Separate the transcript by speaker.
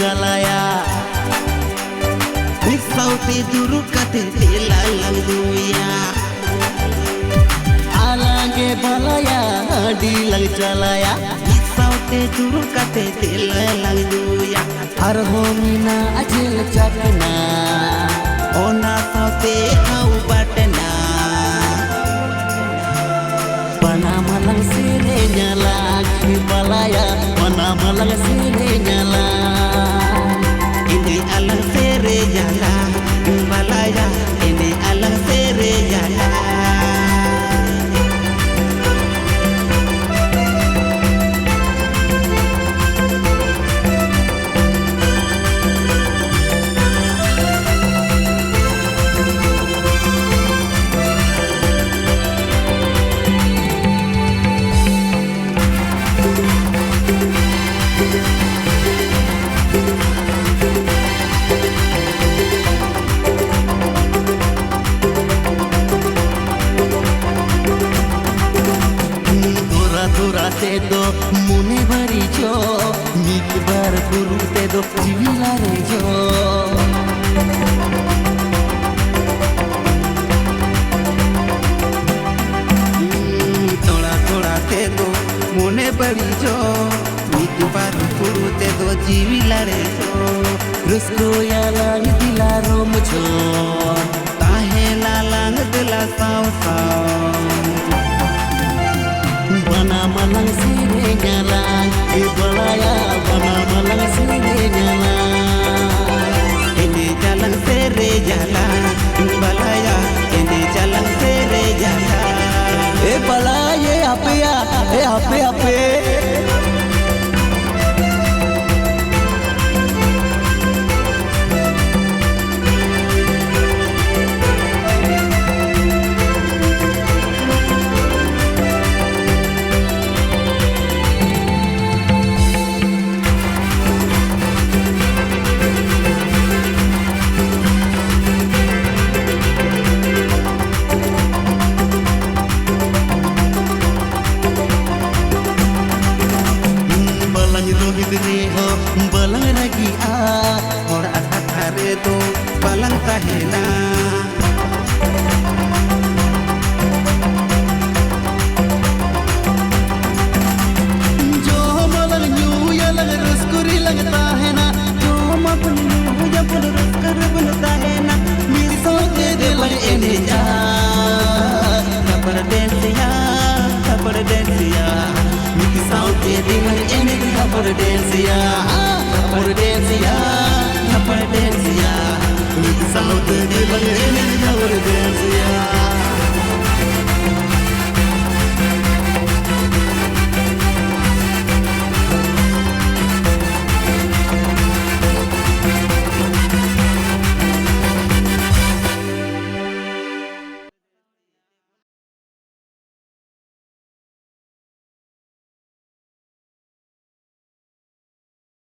Speaker 1: chalaya Nisauti duru kate dilalang duya Alange balaya dilang chalaya Nisauti duru kate dilalang duya Arhomina ajil chakna Ona sauti au batna Panamalang sire nyala balaya Panamalang sire nyala Ini alang sire nyala balaya Ini alang sire nyala Te do mune bari jo nik bar guru te do jivila re jo thoda thoda te do mune bari jo nik bar guru te do jivila re jo rusko ya lang dila rom jo tahe la lang dila saw saw Bana malang sire nyalang balaya bana malang sire nyalang Ini jalan sire jalan balaya ini jalan sire jalan balaya ape ya ape balang lagi orang atas hari itu balang tahena jo balang nyu ya lang ruskuri lang tahena jo mapun nyu ya pun ruskar bun tahena miso ke dil ene ja kabar densiya miso ke dil ene kabar densiya Saudade, ele é o